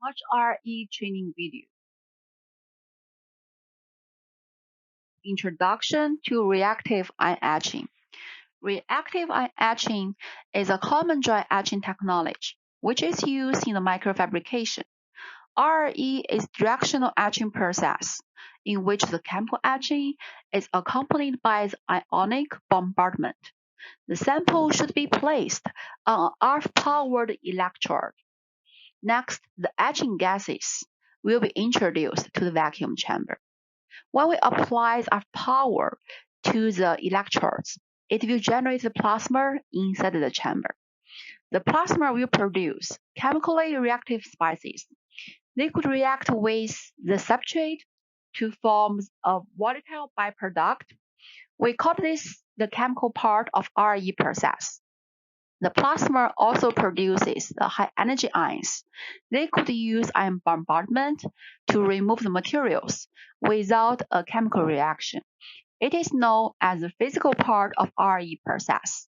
March RIE training video. Introduction to reactive ion etching. Reactive ion etching is a common dry etching technology which is used in the microfabrication. RIE is directional etching process in which the chemical etching is accompanied by the ionic bombardment. The sample should be placed on an earth-powered electrode. Next, the etching gases will be introduced to the vacuum chamber. When we apply our power to the electrodes, it will generate the plasma inside the chamber. The plasma will produce chemically reactive species. They could react with the substrate to form a volatile byproduct. We call this the chemical part of RIE process. The plasma also produces the high-energy ions. They could use ion bombardment to remove the materials without a chemical reaction. It is known as the physical part of RIE process.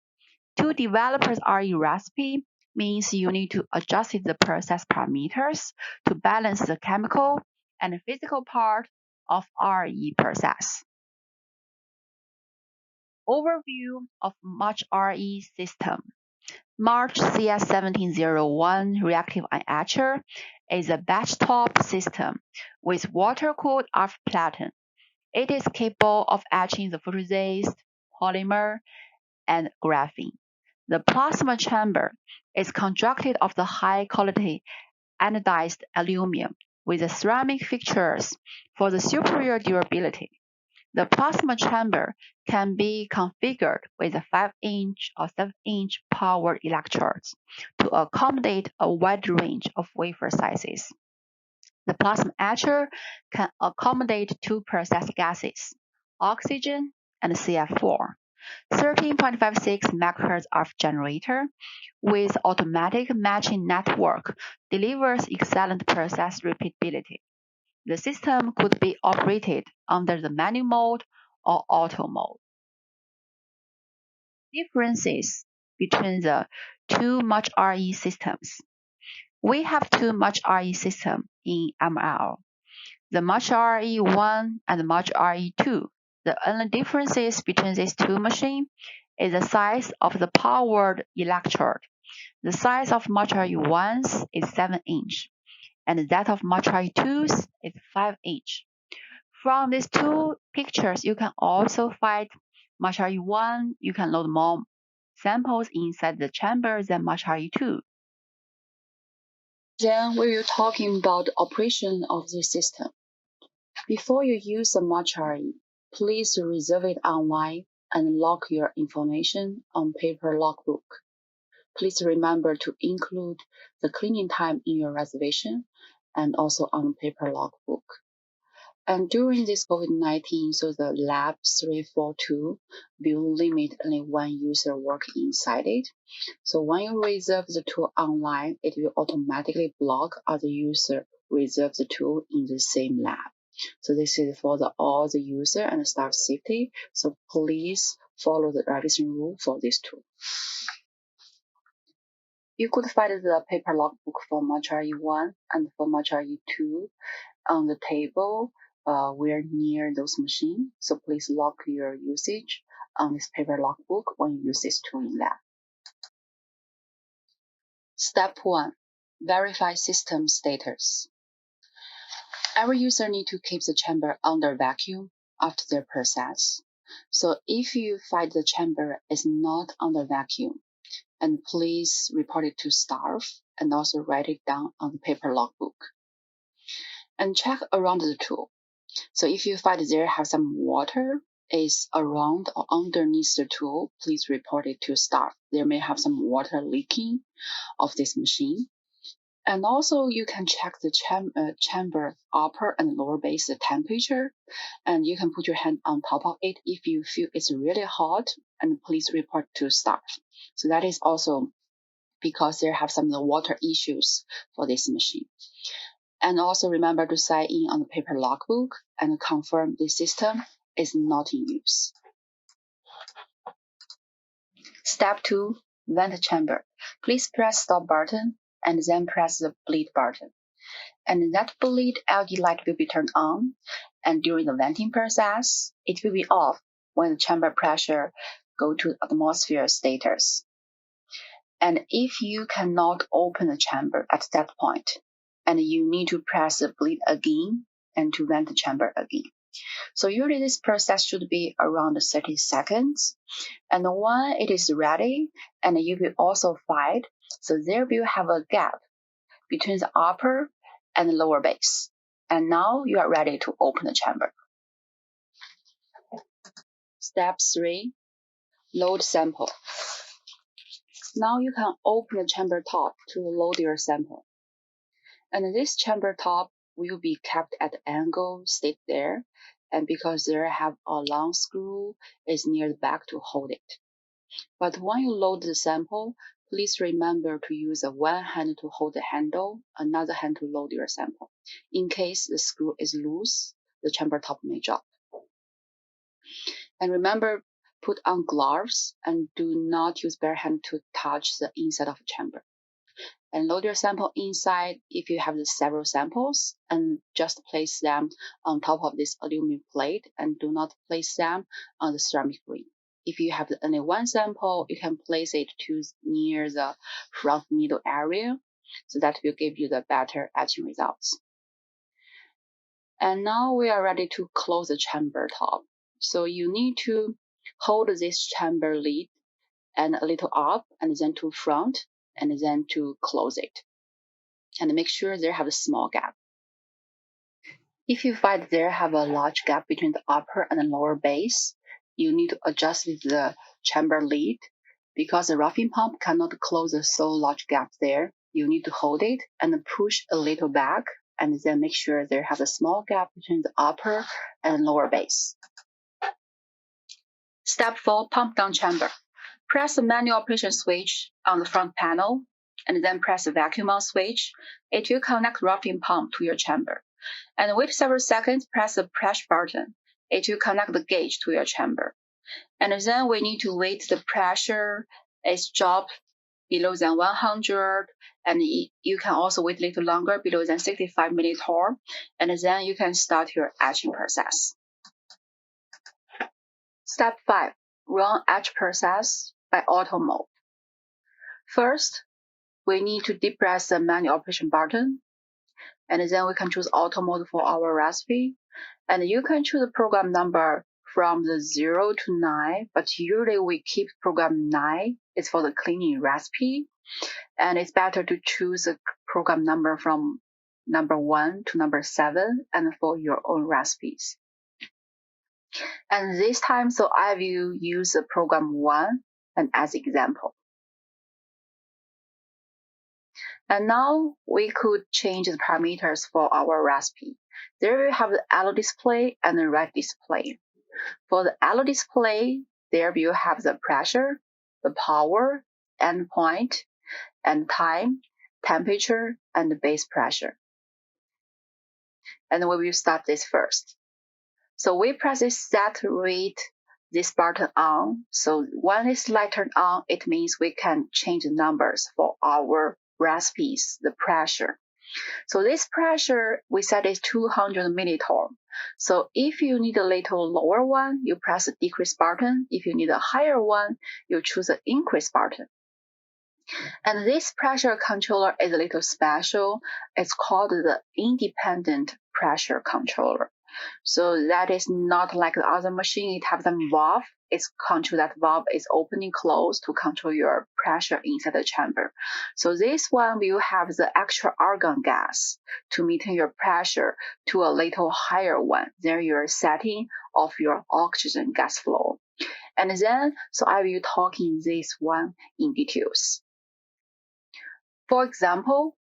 To develop an RIE recipe means you need to adjust the process parameters to balance the chemical and physical part of RIE process. Overview of March RIE system. March CS1701 reactive ion etcher is a batch-top system with water-cooled earth platen. It is capable of etching the photoresist, polymer, and graphene. The plasma chamber is constructed of the high-quality anodized aluminum with the ceramic fixtures for the superior durability. The plasma chamber can be configured with a 5-inch or 7-inch powered electrodes to accommodate a wide range of wafer sizes. The plasma etcher can accommodate two process gases, oxygen and CF4. 13.56 MHz of generator with automatic matching network delivers excellent process repeatability. The system could be operated under the manual mode or auto mode. Differences between the two March RIE systems. We have two March RIE systems in MRL, the March RIE 1 and the March RIE 2. The only differences between these two machines is the size of the powered electrode. The size of March RIE 1's is 7-inch, and that of March RIE 2's is 5-inch. From these two pictures, you can also find March RIE 1, you can load more samples inside the chamber than March RIE 2. Then we will talking about the operation of the system. Before you use the March RIE, please reserve it online and log your information on paper logbook. Please remember to include the cleaning time in your reservation and also on paper logbook. And during this COVID-19, so the lab 342 will limit only one user work inside it. So when you reserve the tool online, it will automatically block other user reserve the tool in the same lab. So this is for all the user and staff safety. So please follow the registration rule for this tool. You could find the paper logbook for March RIE 1 and for March RIE 2 on the table where near those machines. So please log your usage on this paper logbook when you use this tool in lab. Step 1. Verify system status. Every user needs to keep the chamber under vacuum after their process. So if you find the chamber is not under vacuum, and please report it to staff and also write it down on the paper logbook. And check around the tool. So if you find there have some water is around or underneath the tool, please report it to staff. There may have some water leaking of this machine. And also you can check the chamber upper and lower base temperature, and you can put your hand on top of it if you feel it's really hot, and please report to staff. So that is also because there have some water issues for this machine. And also remember to sign in on the paper logbook and confirm the system is not in use. Step 2. Vent chamber. Please press stop button and then press the bleed button. And that bleed LED light will be turned on, and during the venting process, it will be off when the chamber pressure go to atmosphere status. And if you cannot open the chamber at that point, and you need to press the bleed again and to vent the chamber again. So usually this process should be around 30 seconds. And when it is ready, and you will also fight, so there will have a gap between the upper and the lower base. And now you are ready to open the chamber. Step 3, load sample. Now you can open the chamber top to load your sample. And this chamber top will be kept at the angle, stayed there, and because there have a long screw is near the back to hold it. But when you load the sample, please remember to use one hand to hold the handle, another hand to load your sample. In case the screw is loose, the chamber top may drop. And remember, put on gloves and do not use bare hand to touch the inside of the chamber. And load your sample inside if you have several samples, and just place them on top of this aluminum plate and do not place them on the ceramic ring. If you have only one sample, you can place it to near the front middle area, so that will give you the better etching results. And now we are ready to close the chamber top. So you need to hold this chamber lid and a little up and then to front and then to close it. And make sure there have a small gap. If you find there have a large gap between the upper and the lower base, you need to adjust the chamber lid because the roughing pump cannot close a so large gap there. You need to hold it and push a little back and then make sure there have a small gap between the upper and lower base. Step 4, pump down chamber. Press the manual operation switch on the front panel and then press the vacuum on switch. It will connect roughing pump to your chamber. And wait several seconds, press the pressure button. It will connect the gauge to your chamber. And then we need to wait the pressure is dropped below than 100, and you can also wait a little longer below than 65 millitorr, and then you can start your etching process. Step 5, run etch process by auto mode. First, we need to depress the manual operation button, and then we can choose auto mode for our recipe. And you can choose the program number from the 0 to 9, but usually we keep program 9. It's for the cleaning recipe. And it's better to choose a program number from number 1 to number 7 and for your own recipes. And this time, so I will use the program 1 and as example. And now we could change the parameters for our recipe. There we have the yellow display and the red display. For the yellow display, there you have the pressure, the power, endpoint, and time, temperature, and the base pressure. And we will start this first. So we press this set rate this button on. So when this light turns on, it means we can change the numbers for our recipes, the pressure. So this pressure, we set is 200 millitorr. So if you need a little lower one, you press the decrease button. If you need a higher one, you choose the increase button. And this pressure controller is a little special. It's called the independent pressure controller. So that is not like the other machine. It has some valve. It's control that valve is opening closed to control your pressure inside the chamber. So this one will have the extra argon gas to maintain your pressure to a little higher one than your setting of your oxygen gas flow. And then, so I will talk in this one in details. For example,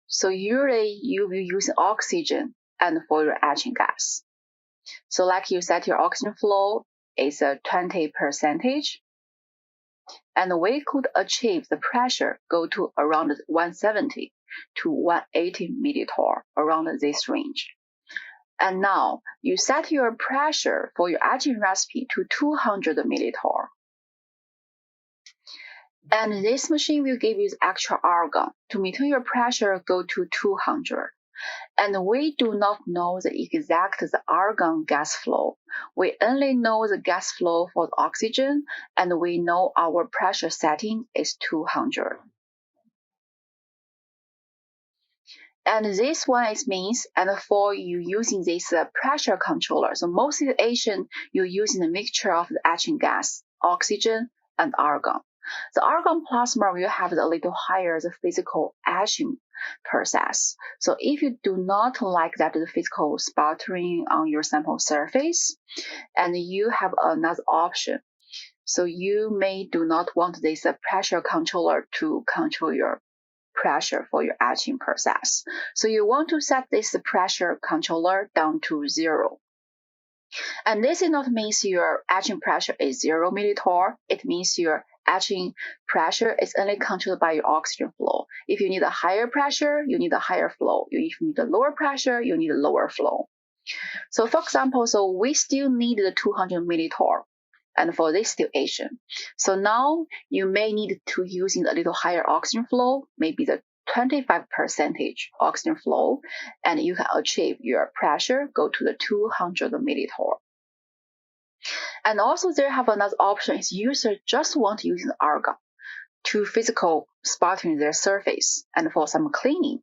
so usually you will use oxygen and for your etching gas. So like you set your oxygen flow is a 20%, and we could achieve the pressure go to around 170 to 180 millitorr, around this range. And now you set your pressure for your etching recipe to 200 millitorr. And this machine will give you extra argon to maintain your pressure go to 200. And we do not know the exact argon gas flow. We only know the gas flow for the oxygen, and we know our pressure setting is 200. And this one is means, and for you using this pressure controller, so most situation you're using a mixture of the etching gas, oxygen, and argon. The argon plasma will have a little higher the physical etching process. So if you do not like that the physical sputtering on your sample surface, and you have another option. So you may do not want this pressure controller to control your pressure for your etching process. So you want to set this pressure controller down to 0. And this is not means your etching pressure is 0 millitorr. It means your etching pressure is only controlled by your oxygen flow. If you need a higher pressure, you need a higher flow. If you need a lower pressure, you need a lower flow. So for example, so we still need the 200 millitorr. And for this situation, so now you may need to using a little higher oxygen flow, maybe the 25% oxygen flow, and you can achieve your pressure go to the 200 millitorr. And also there have another option is user just want to use the argon to physical sputtering their surface and for some cleaning.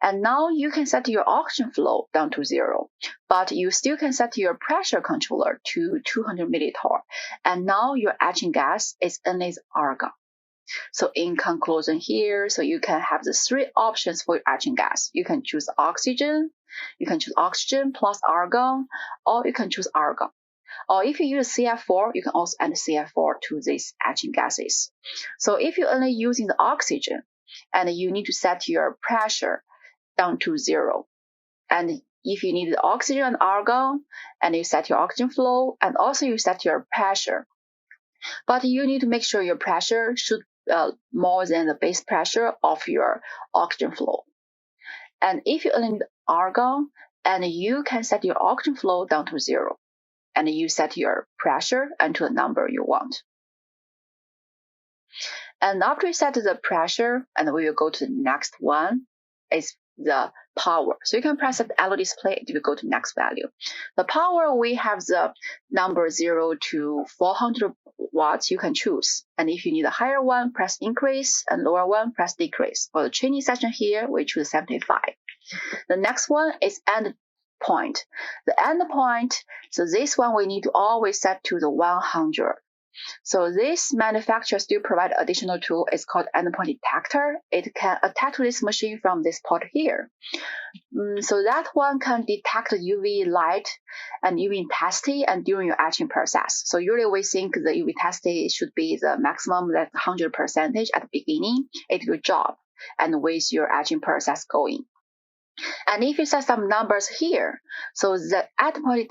And now you can set your oxygen flow down to 0, but you still can set your pressure controller to 200 millitorr. And now your etching gas is only argon. So in conclusion here, so you can have the 3 options for your etching gas. You can choose oxygen, plus argon, or you can choose argon. Or if you use CF4, you can also add CF4 to these etching gases. So if you're only using the oxygen, and you need to set your pressure down to 0. And if you need the oxygen and argon, and you set your oxygen flow, and also you set your pressure. But you need to make sure your pressure should more than the base pressure of your oxygen flow. And if you only need argon, and you can set your oxygen flow down to 0. And you set your pressure and to the number you want. And after you set the pressure, and we will go to the next one, is the power. So you can press the LED display, it will go to next value. The power, we have the number 0 to 400 watts you can choose. And if you need a higher one, press increase, and lower one, press decrease. For the training session here, we choose 75. The next one is end point. The end point, so this one we need to always set to the 100. So this manufacturer still provide additional tool. It's called endpoint detector. It can attach to this machine from this port here. So that one can detect UV light and UV intensity and during your etching process. So usually we think the UV intensity should be the maximum, that 100% at the beginning. It will drop and with your etching process going. And if you set some numbers here, so the endpoint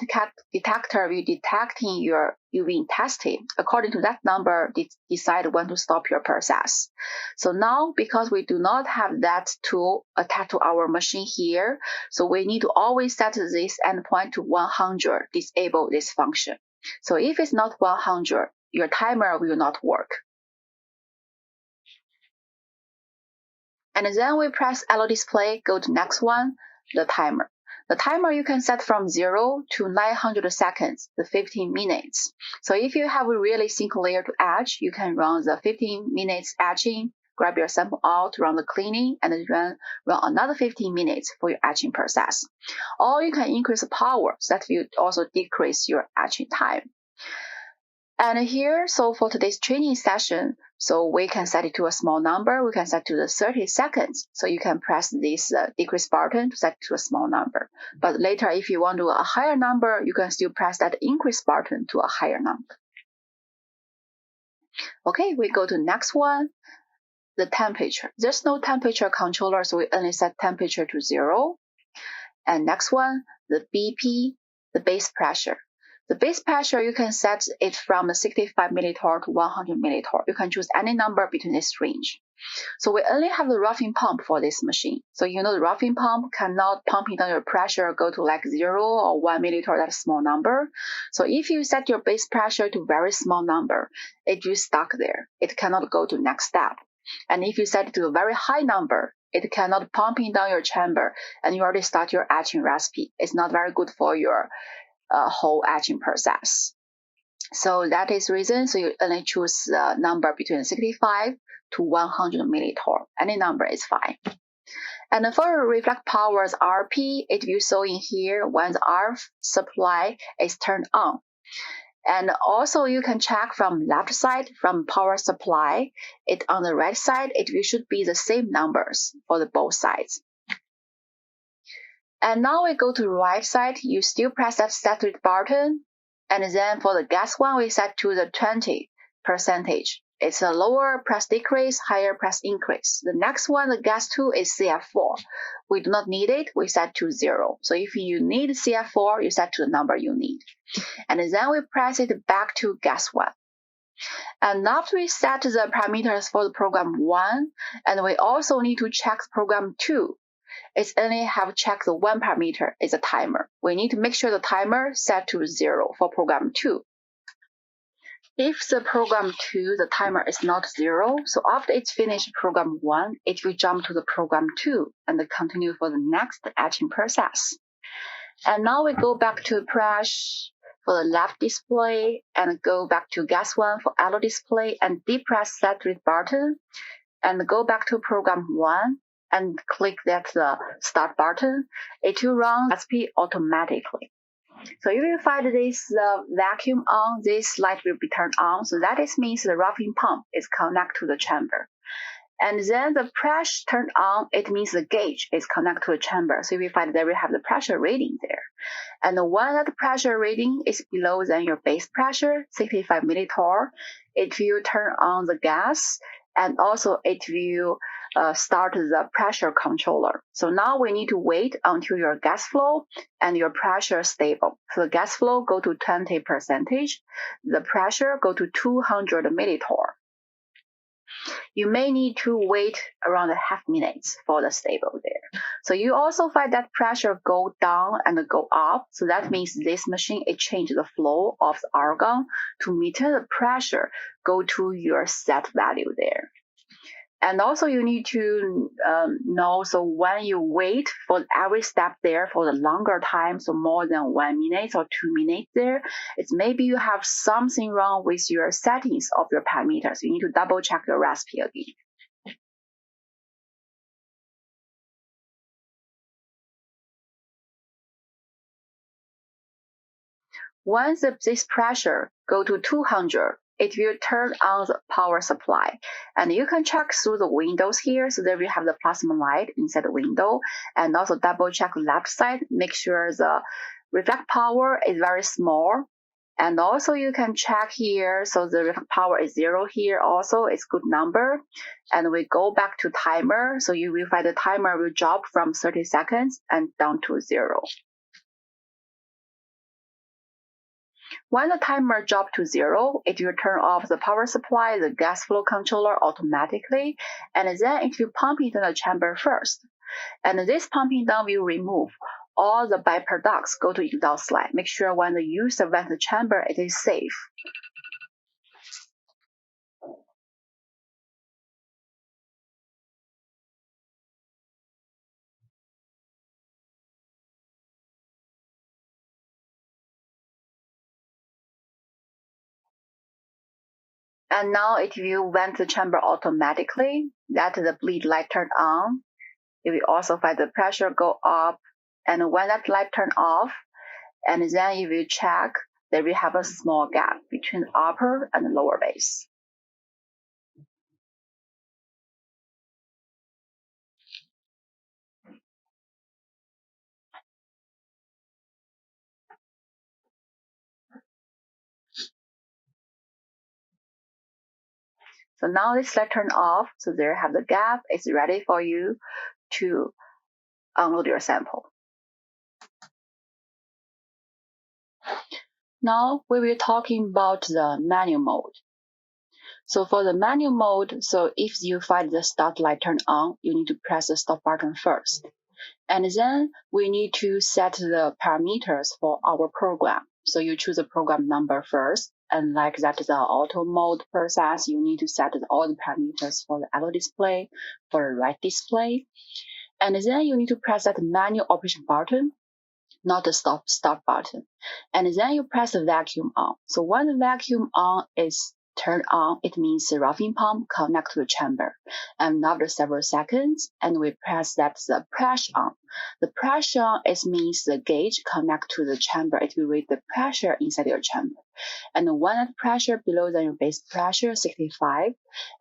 detector will detecting your UV intensity. According to that number, decide when to stop your process. So now, because we do not have that tool attached to our machine here, so we need to always set this endpoint to 100, disable this function. So if it's not 100, your timer will not work. And then we press LED display, go to next one, the timer. The timer you can set from 0 to 900 seconds, the 15 minutes. So if you have a really single layer to etch, you can run the 15 minutes etching, grab your sample out, run the cleaning, and then run another 15 minutes for your etching process. Or you can increase the power, so that will also decrease your etching time. And here, so for today's training session, so we can set it to a small number. We can set to the 30 seconds. So you can press this decrease button to set to a small number. But later, if you want to a higher number, you can still press that increase button to a higher number. Okay, we go to next one, the temperature. There's no temperature controller, so we only set temperature to 0. And next one, the BP, the base pressure. The base pressure, you can set it from 65 millitorr to 100 millitorr. You can choose any number between this range. So we only have the roughing pump for this machine. So you know the roughing pump cannot pumping down your pressure go to like 0 or 1 millitorr, that's a small number. So if you set your base pressure to very small number, it will stuck there. It cannot go to next step. And if you set it to a very high number, It cannot pumping down your chamber, and you already start your etching recipe. It's not very good for your whole etching process. So that is the reason. So you only choose a number between 65 to 100 millitorr. Any number is fine. And for reflect powers RP, it will show in here when the RF supply is turned on. And also you can check from left side, from power supply, it on the right side, it should be the same numbers for the both sides. And now we go to the right side, you still press that set rate button. And then for the gas one, we set to the 20%. It's a lower press decrease, higher press increase. The next one, the gas 2 is CF4. We do not need it, we set to 0. So if you need CF4, you set to the number you need. And then we press it back to gas 1. And after we set the parameters for the program 1, and we also need to check program 2. It's only have checked the one parameter, is a timer. We need to make sure the timer set to 0 for program 2. If the program 2, the timer is not 0, so after it's finished program 1, it will jump to the program 2 and continue for the next etching process. And now we go back to press for the left display and go back to gas 1 for yellow display and depress set rate button and go back to program 1 and click that start button. It will run recipe automatically. So you will find this vacuum on, this light will be turned on. So that means the roughing pump is connected to the chamber. And then the pressure turned on, it means the gauge is connected to the chamber. So you will find that we have the pressure reading there. And when that pressure reading is below than your base pressure, 65 millitorr, it will turn on the gas, and also it will start the pressure controller. So now we need to wait until your gas flow and your pressure stable. So the gas flow go to 20%, the pressure go to 200 millitorr. You may need to wait around a half minutes for the stable there. So you also find that pressure go down and go up. So that means this machine, it changes the flow of the argon to maintain the pressure go to your set value there. And also you need to know, so when you wait for every step there for the longer time, so more than 1 minute or 2 minutes there, it's maybe you have something wrong with your settings of your parameters. You need to double check your recipe again. Once this pressure go to 200, it will turn on the power supply. And you can check through the windows here. So there we have the plasma light inside the window. And also double check the left side. Make sure the reflect power is very small. And also you can check here. So the reflect power is 0 here also. It's good number. And we go back to timer. So you will find the timer will drop from 30 seconds and down to 0. When the timer drops to 0, it will turn off the power supply, the gas flow controller automatically, and then it will pump into the chamber first. And this pumping down will remove all the byproducts go to exhaust line. Make sure when the user vents the chamber, it is safe. And now it will vent the chamber automatically. That the bleed light turned on. It will also find the pressure go up. And when that light turn off, and then you will check that we have a small gap between the upper and the lower base. So now this light turned off, so there have the gap. It's ready for you to unload your sample. Now we will talking about the manual mode. So for the manual mode, so if you find the start light turned on, you need to press the stop button first. And then we need to set the parameters for our program. So you choose a program number first, and like that is the auto mode process, you need to set all the parameters for the auto display, for the write display, and then you need to press that manual operation button, not the start button, and then you press the vacuum on. So when the vacuum on is turned on, it means the roughing pump connect to the chamber. And after several seconds, and we press that the pressure on. The pressure on means the gauge connect to the chamber. It will read the pressure inside your chamber. And when that pressure below than your base pressure, 65,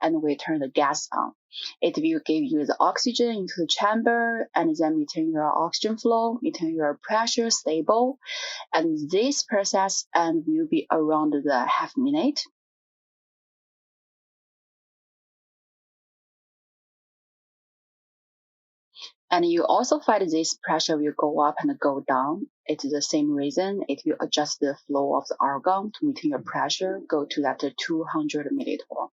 and we turn the gas on. It will give you the oxygen into the chamber, and then maintain your oxygen flow, maintain your pressure stable. And this process will be around the half minute. And you also find this pressure will go up and go down. It's the same reason. It will adjust the flow of the argon to maintain your pressure, go to that 200 milliliter.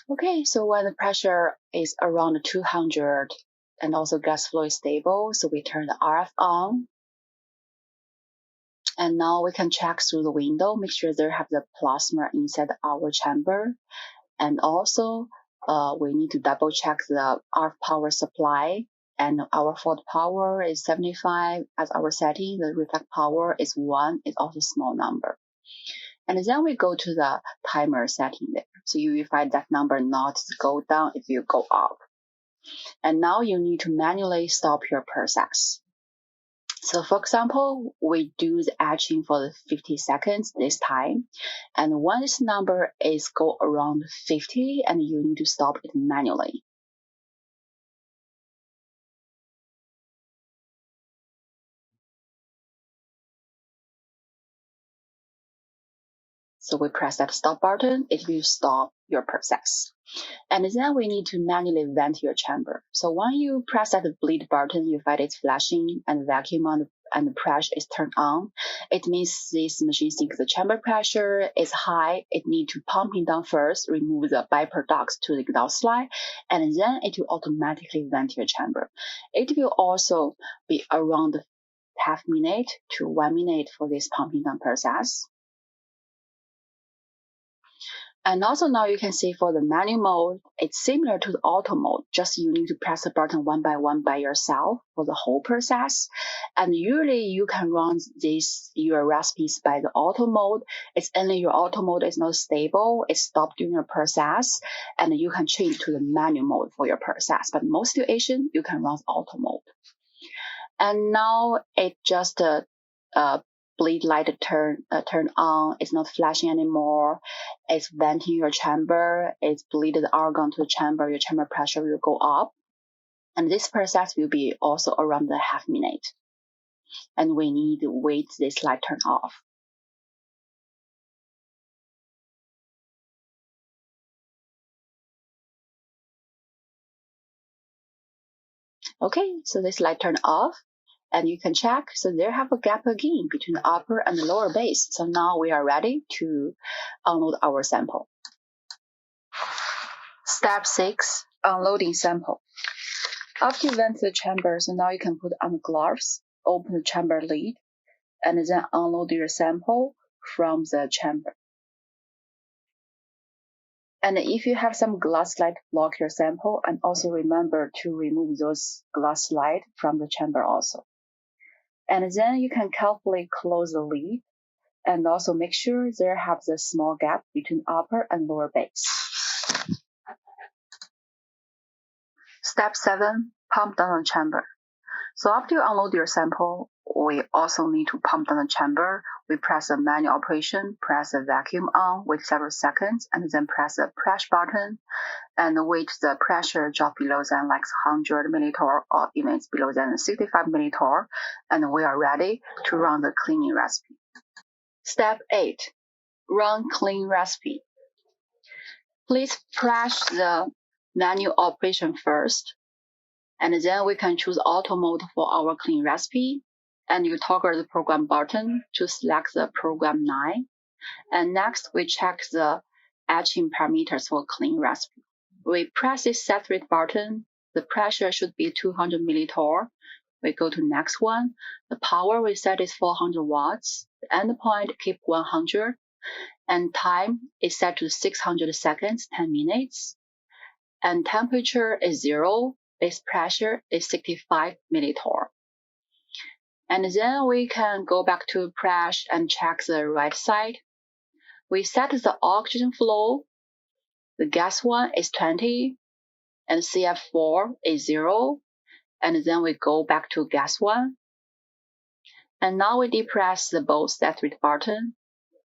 Okay, so when the pressure is around 200 and also gas flow is stable, so we turn the RF on. And now we can check through the window, make sure there have the plasma inside our chamber. And also, we need to double check the RF power supply. And our fault power is 75 as our setting. The reflect power is 1, it's also a small number. And then we go to the timer setting there. So you will find that number not go down, it will go up. And now you need to manually stop your process. So for example, we do the etching for the 50 seconds this time. And when this number is go around 50, and you need to stop it manually. So we press that stop button, it will stop your process. And then we need to manually vent your chamber. So when you press that bleed button, you find it's flashing and vacuum on and the pressure is turned on. It means this machine thinks the chamber pressure is high. It needs to pumping down first, remove the byproducts to the exhaust slide, and then it will automatically vent your chamber. It will also be around half minute to 1 minute for this pumping down process. And also now you can see for the manual mode, it's similar to the auto mode, just you need to press the button one by one by yourself for the whole process. And usually you can run your recipes by the auto mode. It's only your auto mode is not stable, it's stopped during your process, and you can change to the manual mode for your process. But most situation, you can run auto mode. And now it just bleed light turn on. It's not flashing anymore. It's venting your chamber. It's bleeded argon to the chamber. Your chamber pressure will go up. And this process will be also around the half minute. And we need to wait this light turn off. Okay, so this light turned off. And you can check, so there have a gap again between the upper and the lower base. So now we are ready to unload our sample. Step 6, unloading sample. After you vent the chamber, so now you can put on the gloves, open the chamber lid, and then unload your sample from the chamber. And if you have some glass slide block your sample, and also remember to remove those glass slide from the chamber also. And then you can carefully close the lid and also make sure there have the small gap between upper and lower base. Step 7, pump down the chamber. So after you unload your sample, we also need to pump down the chamber. We press the manual operation, press the vacuum on, wait several seconds, and then press the press button and wait the pressure drop below than like 100 milliliter or even it's below than 65 milliliter, and we are ready to run the cleaning recipe. Step 8, run clean recipe. Please press the manual operation first, And then we can choose auto mode for our clean recipe. And you toggle the program button to select the program 9. And next, we check the etching parameters for clean recipe. We press the saturate button. The pressure should be 200 millitorr. We go to next one. The power we set is 400 watts. The endpoint keep 100. And time is set to 600 seconds, 10 minutes. And temperature is 0. Base pressure is 65 millitorr. And then we can go back to press and check the right side. We set the oxygen flow. The gas one is 20, and CF4 is 0. And then we go back to gas one. And now we depress the both saturate button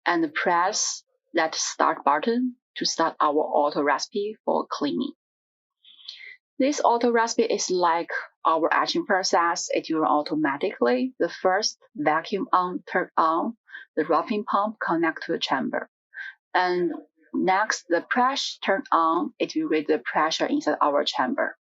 and press that start button to start our auto recipe for cleaning. This auto recipe is like our etching process. It will run automatically. The first vacuum on, turn on, the roughing pump connect to the chamber. And next, the press turn on, it will raise the pressure inside our chamber.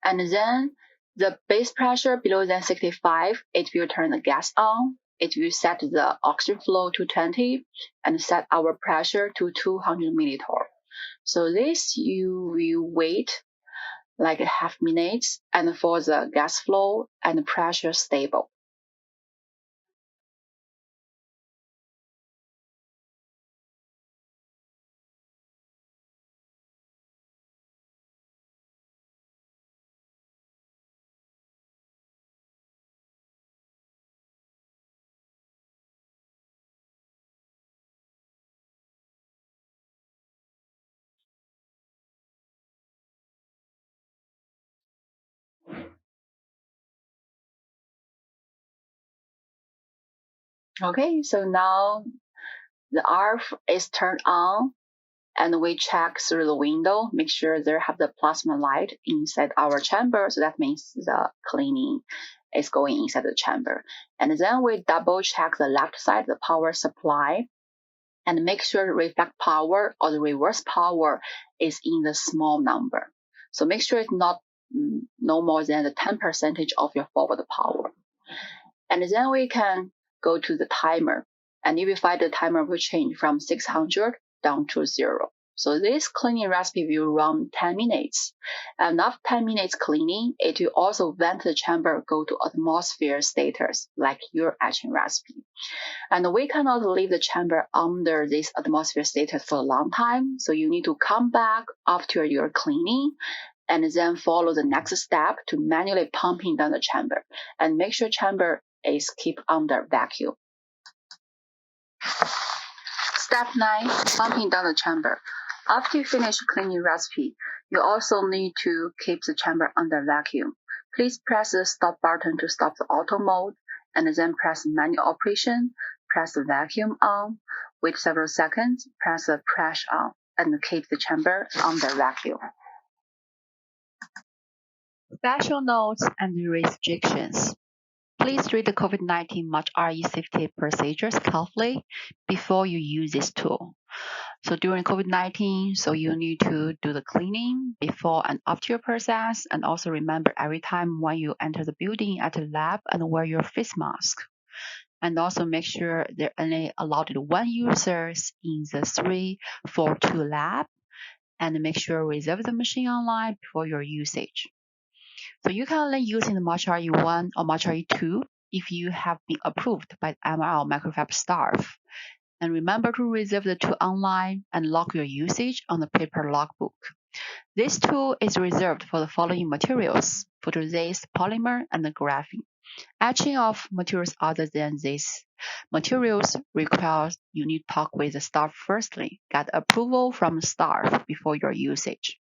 And then the base pressure below than 65, it will turn the gas on. It will set the oxygen flow to 20 and set our pressure to 200 millitorr. So this you will wait like a half minute and for the gas flow and pressure stable. Okay, so now the RF is turned on and we check through the window, make sure there have the plasma light inside our chamber. So that means the cleaning is going inside the chamber. And then we double check the left side, the power supply, and make sure the reflect power or the reverse power is in the small number. So make sure it's not no more than the 10% of your forward power. And then we can go to the timer, and you will find the timer will change from 600 down to 0. So this cleaning recipe will run 10 minutes. And after 10 minutes cleaning, it will also vent the chamber, go to atmosphere status, like your etching recipe. And we cannot leave the chamber under this atmosphere status for a long time. So you need to come back after your cleaning and then follow the next step to manually pumping down the chamber and make sure chamber is keep under vacuum. Step 9, pumping down the chamber. After you finish cleaning recipe, you also need to keep the chamber under vacuum. Please press the stop button to stop the auto mode, and then press manual operation, press the vacuum on, wait several seconds, press the press on, and keep the chamber under vacuum. Special notes and restrictions. Please read the COVID-19 March RIE safety procedures carefully before you use this tool. So during COVID-19, so you need to do the cleaning before and after your process, and also remember every time when you enter the building at the lab and wear your face mask. And also make sure there are only allowed one users in the 342 lab, and make sure reserve the machine online before your usage. So you can only use in the March RIE 1 or March RIE 2 if you have been approved by the MRL microfab staff. And remember to reserve the tool online and log your usage on the paper logbook. This tool is reserved for the following materials: photoresist, polymer, and graphene. Etching of materials other than these materials requires you need to talk with the staff firstly, get approval from the staff before your usage.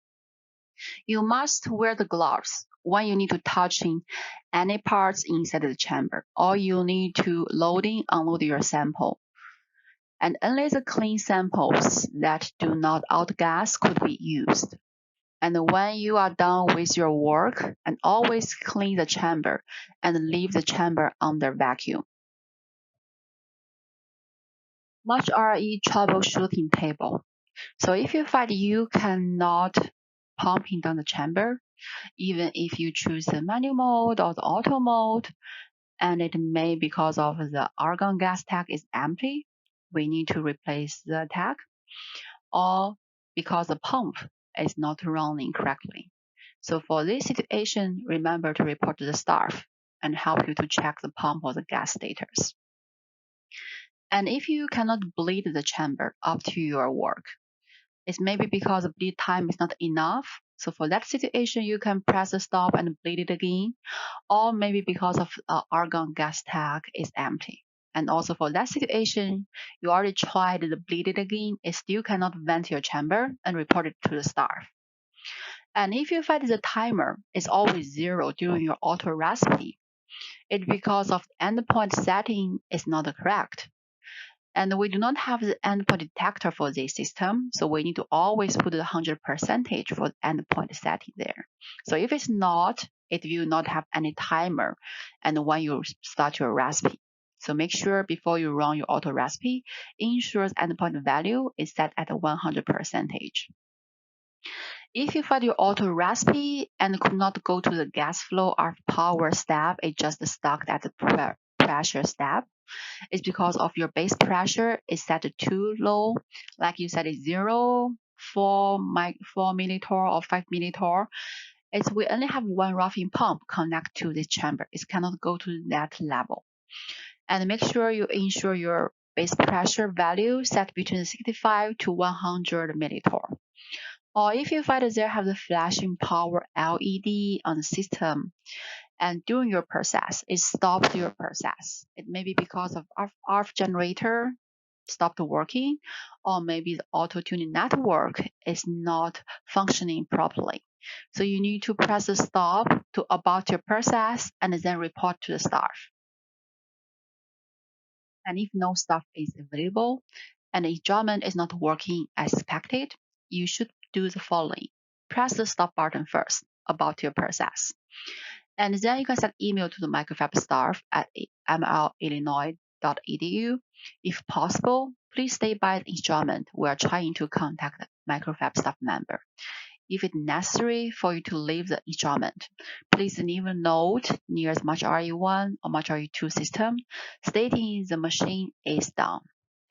You must wear the gloves when you need to touch in any parts inside the chamber, or you need to loading, unload your sample. And only the clean samples that do not outgas could be used. And when you are done with your work, and always clean the chamber and leave the chamber under vacuum. March RIE troubleshooting table. So if you find you cannot pumping down the chamber, even if you choose the manual mode or the auto mode, and it may because of the argon gas tank is empty, we need to replace the tank, or because the pump is not running correctly. So for this situation, remember to report to the staff and help you to check the pump or the gas status. And if you cannot bleed the chamber after your work, it's maybe because the bleed time is not enough. So for that situation, you can press the stop and bleed it again, or maybe because of argon gas tank is empty. And also for that situation, you already tried to bleed it again, it still cannot vent your chamber and report it to the staff. And if you find the timer is always 0 during your auto recipe, it's because of the endpoint setting is not correct. And we do not have the endpoint detector for this system, so we need to always put the 100% for the endpoint setting there. So if it's not, it will not have any timer and when you start your recipe. So make sure before you run your auto recipe, ensure the endpoint value is set at 100%. If you find your auto recipe and could not go to the gas flow or power step, it just stuck at the pressure step, it's because of your base pressure is set too low. Like you said, it's 0, 4 millitorr or 5 millitorr. We only have one roughing pump connect to this chamber. It cannot go to that level. And make sure you ensure your base pressure value set between 65 to 100 millitorr. Or if you find that there have the flashing power LED on the system, and during your process, it stopped your process. It may be because of ARF generator stopped working, or maybe the auto tuning network is not functioning properly. So you need to press the stop to abort your process and then report to the staff. And if no staff is available and the instrument is not working as expected, you should do the following. Press the stop button first about your process. And then you can send email to the microfab staff at mrlillinois.edu. If possible, please stay by the instrument. We are trying to contact the microfab staff member. If it's necessary for you to leave the instrument, please leave a note near the March RIE1 or March RIE2 system stating the machine is down,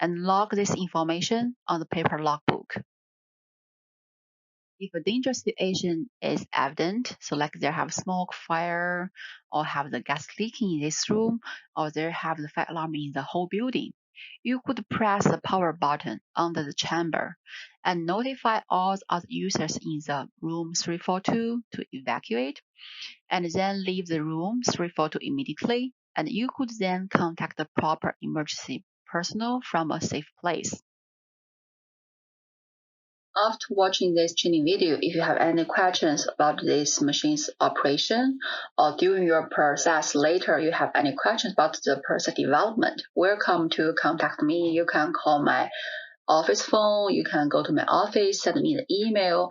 and log this information on the paper logbook. If a dangerous situation is evident, so like there have smoke, fire, or have the gas leaking in this room, or there have the fire alarm in the whole building, you could press the power button under the chamber and notify all the other users in the room 342 to evacuate, and then leave the room 342 immediately, and you could then contact the proper emergency personnel from a safe place. After watching this training video, if you have any questions about this machine's operation, or during your process later you have any questions about the process development, welcome to contact me. You can call my office phone, you can go to my office, send me the email,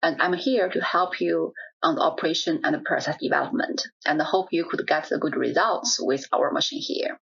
and I'm here to help you on the operation and the process development, and I hope you could get the good results with our machine here.